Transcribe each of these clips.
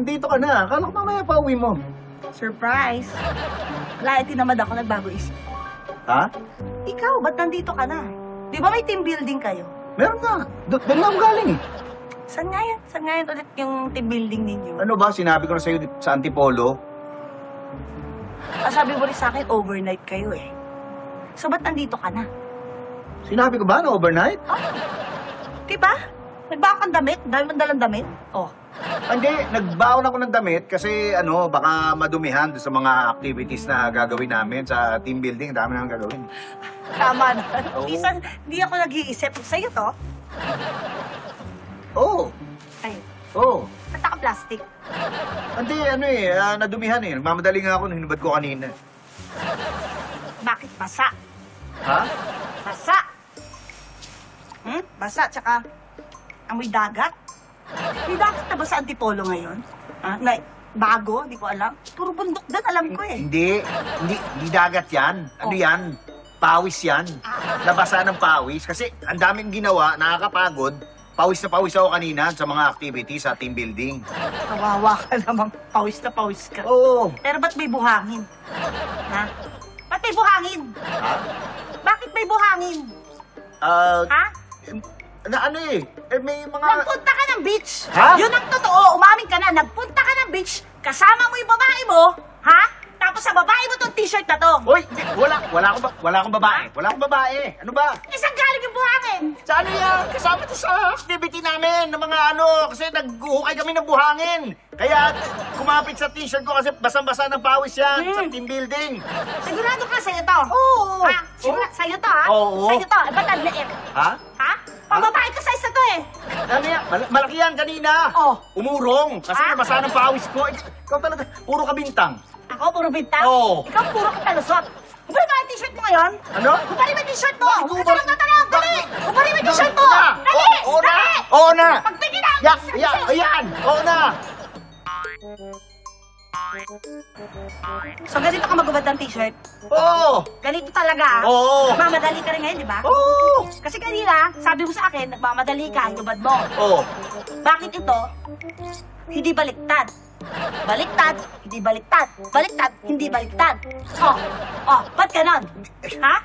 nandito ka na. Akala ko mamaya pa uwi mo. Surprise! Wala, tinamad ako, nagbago isip. Ha? Ikaw, ba't nandito ka na? Di ba may team building kayo? Meron nga. Doon lang ako galing eh. Saan nga yan? Saan nga yan ulit yung team building ninyo? Ano ba? Sinabi ko na sa'yo sa Antipolo. Sabi mo rin sa akin, overnight kayo eh. So, ba't nandito ka na? Sinabi ko ba na overnight? Diba? Nagbago kang damit? Dahil mong dalang damit? Oh. Hindi, nagbaon ako ng damit kasi baka madumihan doon sa mga activities na gagawin namin sa team building. Dami nang gagawin. Tama na. Oo. Minsan, hindi ako nag-iisip. Sa'yo to? Oo. Ay, Oo. ba't naka-plastic? Hindi, nadumihan eh. Nagmamadali nga ako nung hinubad ko kanina. Bakit basa? Ha? Basa! Basa, tsaka amoy dagat. May dagat na ba sa Antipolo ngayon? Na bago? Di ko alam. Puro bundok doon, alam ko eh. Hindi dagat yan. Ano Oh. yan? Pawis yan. Nabasa ng pawis. Kasi ang daming ginawa, nakakapagod. Pawis na pawis ako kanina sa mga activities sa team building. Kawawa ka namang pawis na pawis ka. Oo. Pero ba't may buhangin? Ha? Ba't may buhangin? Ha? Bakit may buhangin? Ha? May mga... Nagpunta ka ng beach. Ha? Yun ang totoo. Umamin ka na. Nagpunta ka ng beach. Kasama mo yung babae mo. Ha? Tapos sa babae mo tong t-shirt na to. Hoy, wala akong babae. Wala akong babae. Ano ba? Isang galing yung buhangin. Sa ano yan? Kasama to sa activity namin ng mga kasi naghuhukay kami ng buhangin. Kaya kumapit sa t-shirt ko kasi basang-basa ng pawis yan sa team building. Sigurado ka sa'yo to? Oo. Ha? Sigurado sa'yo to, ha? Oo. Sa'yo to. Ba't ang liit? Ha? Ha? Pambabae ka size na to eh. Ano yan? Malaki yan kanina. Oh. Umurong. Kasi Ha? nabasa ng pawis ko. Ikaw talaga, puro ka bintang. Ako, puro bintang? Oo. Ikaw, puro katalusot. Hubari ba ang t-shirt mo ngayon? Ano? Hubari ba yung t-shirt mo? Bakit hubari? Tatanong, dali! Hubari ba yung t-shirt mo? Dali! Oo na! Dali! Oo na! Pagtingin na! Ayan! Oo na! So, ganito ka magubad ng t-shirt? Oo! Ganito talaga, ah? Oo! Nagmamadali ka rin ngayon, di ba? Oo! Kasi kanina, sabi mo sa akin, nagmamadali ka, hinubad mo. Oo! Bakit ito? Hindi baliktad. Baliktad, hindi baliktad. Baliktad, hindi baliktad. Ba't ganon? Ha?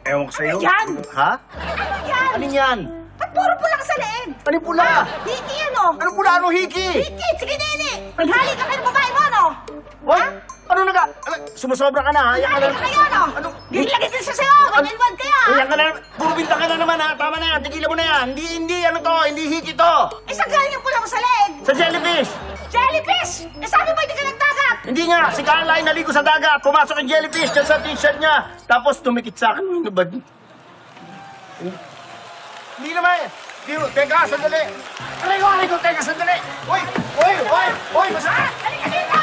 Ewan ko sa'yo. Ano yan? Ha? Ano yan? Ano yan? Ba't puro pula ka sa leeg? Ano yung pula? Hiki ano? Ano pula? Anong hiki? Hiki, sige nini. Naghali ka kayo ng babae mo, ano? What? Ano sumusobra ka na, ha? Yan ka Naghali na. ka kayo, ano? Ano? Nilagay ka siya sa'yo, ganyan-wan kaya. Yan ka na. Puro bintang ka na naman, ha? Tama na yan. Tigilan mo na yan. Hindi hindi hiki to. Eh, saan galing yung pula mo sa leeg? Sa jellyfish. Jellyfish! Eh, sabi mo hindi ka nagdagat. Hindi nga. Si Caroline naligo sa dagat. Pumasok ang jellyfish dyan sa t-shirt niya. Tapos tumikit sa akin. Ano ba? Hindi naman. Teka, sandali. Aray ko, teka, sandali. Hoy! Basta! Halika dito!